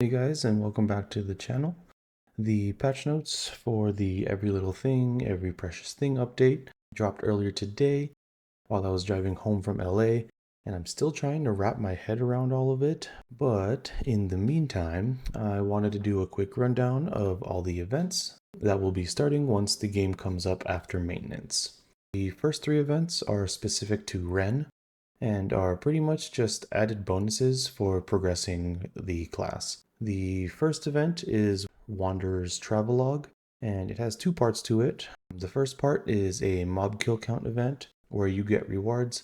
Hey guys, and welcome back to the channel. The patch notes for the Every Little Thing, Every Precious Thing update dropped earlier today while I was driving home from LA, and I'm still trying to wrap my head around all of it. But in the meantime, I wanted to do a quick rundown of all the events that will be starting once the game comes up after maintenance. The first three events are specific to REN and are pretty much just added bonuses for progressing the class. The first event is Wanderer's Travelogue, and it has two parts to it. The first part is a mob kill count event where you get rewards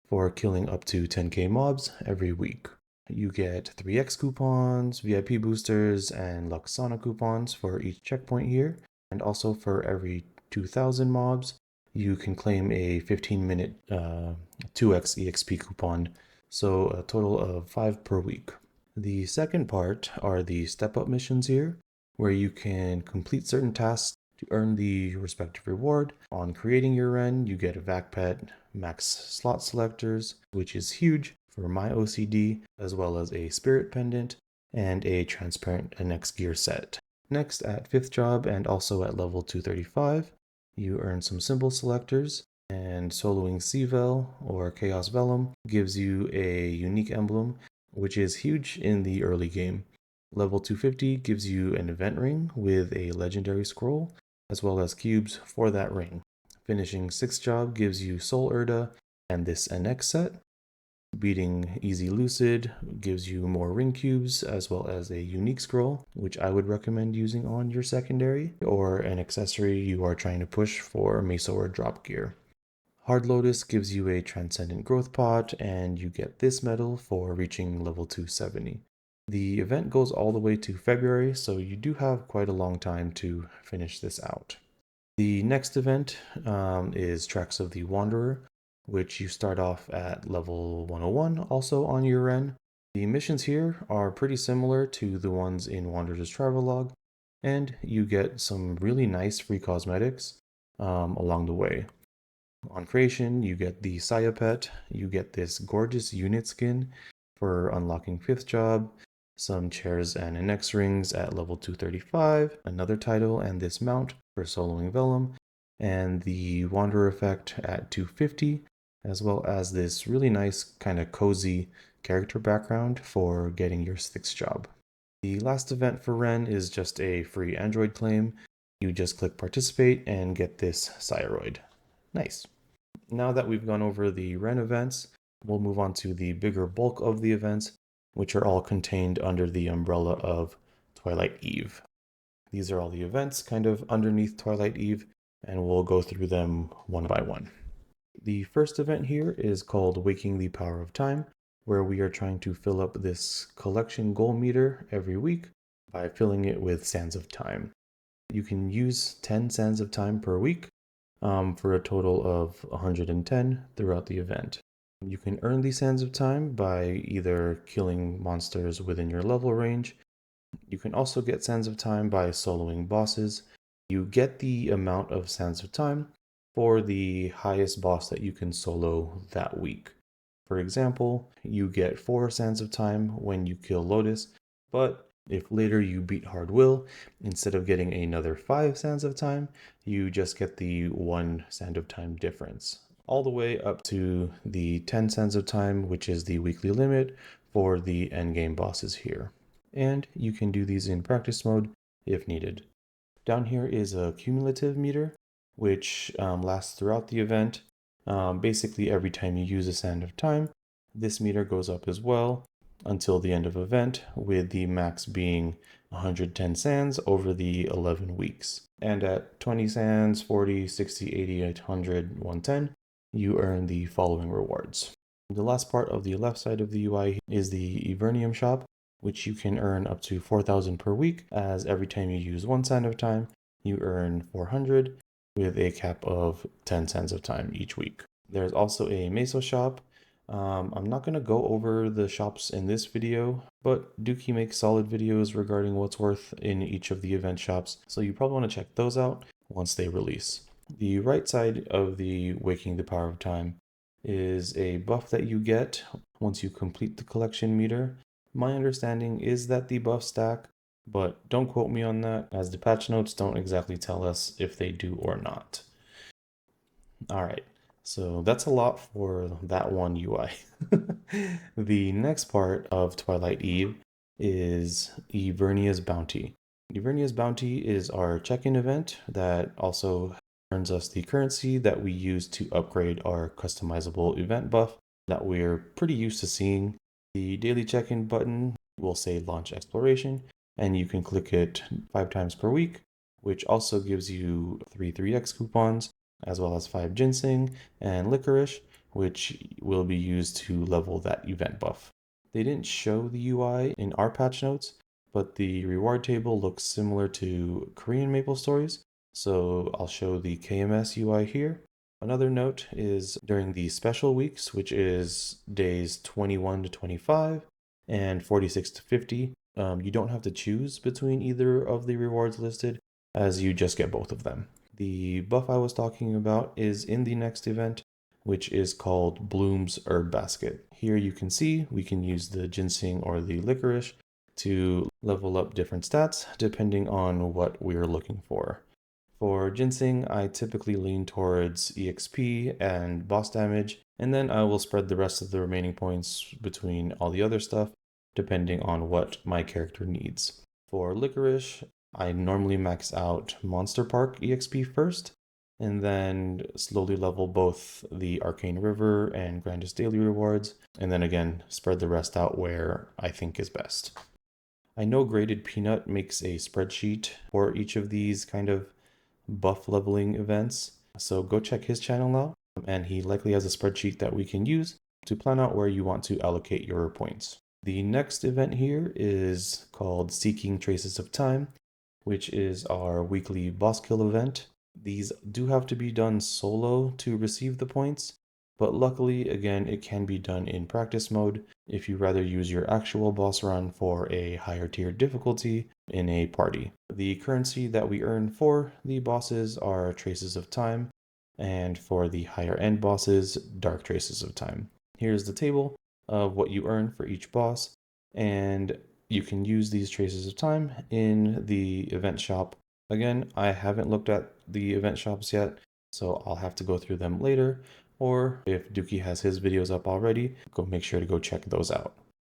for killing up to 10k mobs every week. You get 3x coupons, VIP boosters, and Luxana coupons for each checkpoint here, and also for every 2000 mobs, you can claim a 15-minute 2x EXP coupon, so a total of 5 per week. The second part are the step-up missions here, where you can complete certain tasks to earn the respective reward. On creating your REN, you get a vac pet, max slot selectors, which is huge for my OCD, as well as a spirit pendant and a transparent NX gear set. Next, at 5th job and also at level 235, you earn some symbol selectors, and soloing Seavel or Chaos Vellum gives you a unique emblem, which is huge in the early game. Level 250 gives you an event ring with a legendary scroll, as well as cubes for that ring. Finishing 6th job gives you Soul Erda and this NX set. Beating Easy Lucid gives you more ring cubes as well as a unique scroll, which I would recommend using on your secondary or an accessory you are trying to push for Mesa or drop gear. Hard Lotus gives you a Transcendent Growth Pot, and you get this medal for reaching level 270. The event goes all the way to February, so you do have quite a long time to finish this out. The next event is Tracks of the Wanderer, which you start off at level 101, also on your REN. The missions here are pretty similar to the ones in Wanderer's Travelogue, and you get some really nice free cosmetics along the way. On creation, you get the Saya pet, you get this gorgeous unit skin for unlocking 5th job, some chairs and NX rings at level 235, another title and this mount for soloing Vellum, and the Wanderer effect at 250, as well as this really nice kind of cozy character background for getting your 6th job. The last event for REN is just a free Android claim. You just click participate and get this Cyroid. Nice. Now that we've gone over the REN events, we'll move on to the bigger bulk of the events, which are all contained under the umbrella of Twilight Eve. These are all the events kind of underneath Twilight Eve, and we'll go through them one by one. The first event here is called Waking the Power of Time, where we are trying to fill up this collection goal meter every week by filling it with Sands of Time. You can use 10 Sands of Time per week for a total of 110 throughout the event. You can earn these Sands of Time by either killing monsters within your level range. You can also get Sands of Time by soloing bosses. You get the amount of Sands of Time for the highest boss that you can solo that week. For example, you get 4 Sands of Time when you kill Lotus, but if later you beat Hard Will, instead of getting another 5 Sands of Time, you just get the 1 Sand of Time difference, all the way up to the 10 Sands of Time, which is the weekly limit for the endgame bosses here. And you can do these in practice mode if needed. Down here is a cumulative meter, which lasts throughout the event. Basically, every time you use a Sand of Time, this meter goes up as well until the end of event, with the max being 110 sands over the 11 weeks. And at 20 sands, 40, 60, 80, 100, 110, you earn the following rewards. The last part of the left side of the UI is the Evernium shop, which you can earn up to 4,000 per week, as every time you use 1 Sand of Time, you earn 400, with a cap of 10 Sands of Time each week. There's also a Meso shop. I'm not going to go over the shops in this video, but Dookie makes solid videos regarding what's worth in each of the event shops, so you probably want to check those out once they release. The right side of the Waking the Power of Time is a buff that you get once you complete the collection meter, My understanding is that the buffs stack, but don't quote me on that, as the patch notes don't exactly tell us if they do or not. All right, so that's a lot for that one UI. The next part of Twilight Eve is Evernia's Bounty. Evernia's Bounty is our check-in event that also earns us the currency that we use to upgrade our customizable event buff that we're pretty used to seeing. The daily check-in button will say Launch Exploration, and you can click it 5 times per week, which also gives you 3x coupons, as well as 5 ginseng and licorice, which will be used to level that event buff. They didn't show the UI in our patch notes, but the reward table looks similar to Korean Maple Stories, so I'll show the KMS UI here. Another note is during the special weeks, which is days 21 to 25 and 46 to 50, you don't have to choose between either of the rewards listed, as you just get both of them. The buff I was talking about is in the next event, which is called Bloom's Herb Basket. Here you can see we can use the ginseng or the licorice to level up different stats depending on what we're looking for. For ginseng, I typically lean towards EXP and boss damage, and then I will spread the rest of the remaining points between all the other stuff, depending on what my character needs. For licorice, I normally max out Monster Park EXP first, and then slowly level both the Arcane River and Grandest Daily rewards, and then again spread the rest out where I think is best. I know Graded Peanut makes a spreadsheet for each of these kind of buff leveling events, so go check his channel out, and he likely has a spreadsheet that we can use to plan out where you want to allocate your points. The next event here is called Seeking Traces of Time, which is our weekly boss kill event. These do have to be done solo to receive the points, but luckily, again, it can be done in practice mode if you rather use your actual boss run for a higher tier difficulty in a party. The currency that we earn for the bosses are Traces of Time, and for the higher end bosses, Dark Traces of Time. Here's the table of what you earn for each boss, and you can use these Traces of Time in the event shop. Again, I haven't looked at the event shops yet, so I'll have to go through them later, or if Dookie has his videos up already, go make sure to go check those out.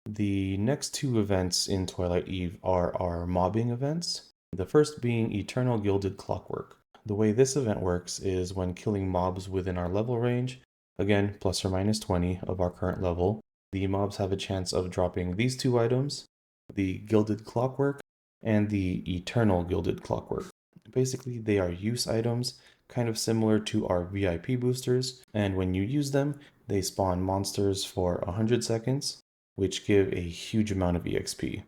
The next two events in Twilight Eve are our mobbing events, the first being Eternal Gilded Clockwork. The way this event works is when killing mobs within our level range, again plus or minus 20 of our current level, the mobs have a chance of dropping these two items, the Gilded Clockwork and the Eternal Gilded Clockwork. Basically, they are use items, kind of similar to our VIP boosters, and when you use them, they spawn monsters for 100 seconds, which give a huge amount of EXP.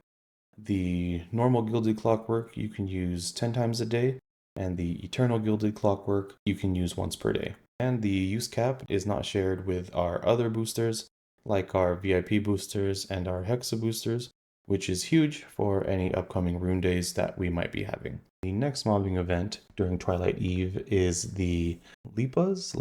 The normal Gilded Clockwork you can use 10 times a day, and the Eternal Gilded Clockwork you can use once per day. And the use cap is not shared with our other boosters, like our VIP boosters and our Hexa boosters, which is huge for any upcoming rune days that we might be having. The next mobbing event during Twilight Eve is the Lepa's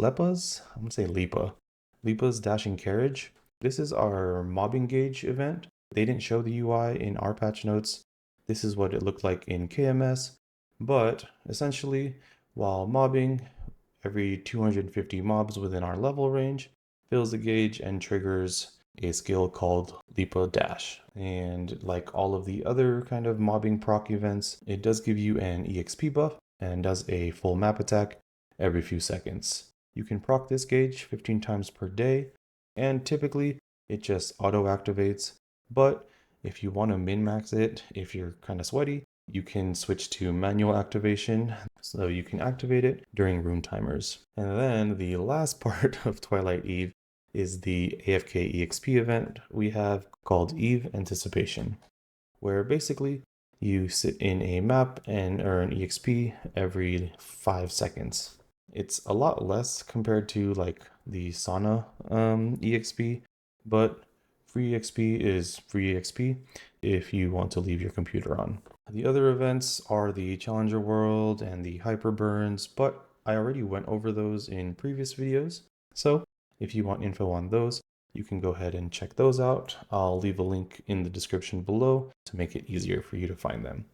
Dashing Carriage. This is our mobbing gauge event. They didn't show the UI in our patch notes. This is what it looked like in KMS, but essentially, while mobbing, every 250 mobs within our level range fills the gauge and triggers a skill called Lipa Dash. And like all of the other kind of mobbing proc events, it does give you an EXP buff and does a full map attack every few seconds. You can proc this gauge 15 times per day, and typically it just auto activates. But if you want to min-max it, if you're kind of sweaty, you can switch to manual activation, so you can activate it during rune timers. And then the last part of Twilight Eve is the AFK EXP event we have called Eve Anticipation, where basically you sit in a map and earn EXP every 5 seconds. It's a lot less compared to like the Sauna EXP, but free EXP is free EXP if you want to leave your computer on. The other events are the Challenger World and the Hyper Burns, but I already went over those in previous videos, so if you want info on those, You can go ahead and check those out. I'll leave a link in the description below to make it easier for you to find them.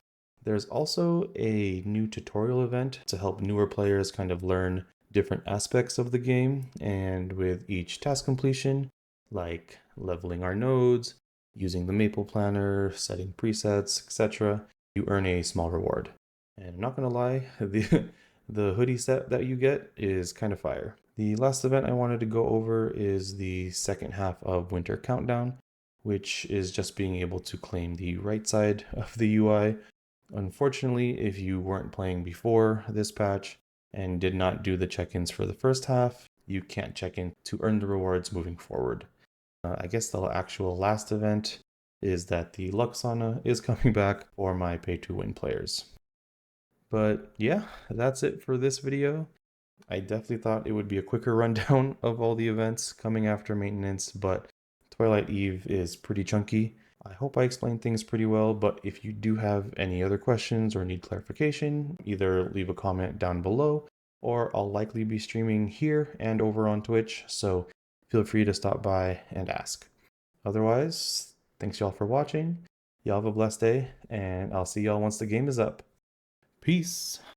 There's also a new tutorial event to help newer players kind of learn different aspects of the game, and with each task completion, like leveling our nodes, using the Maple Planner, setting presets, etc., you earn a small reward. And I'm not gonna lie, the hoodie set that you get is kind of fire. The last event I wanted to go over is the second half of Winter Countdown, which is just being able to claim the right side of the UI. Unfortunately, if you weren't playing before this patch and did not do the check-ins for the first half, you can't check in to earn the rewards moving forward. I guess the actual last event is that the Luxana is coming back for my pay-to-win players. But yeah, that's it for this video. I definitely thought it would be a quicker rundown of all the events coming after maintenance, but Twilight Eve is pretty chunky. I hope I explained things pretty well, but if you do have any other questions or need clarification, either leave a comment down below, or I'll likely be streaming here and over on Twitch, so feel free to stop by and ask. Otherwise, thanks y'all for watching. Y'all have a blessed day, and I'll see y'all once the game is up. Peace!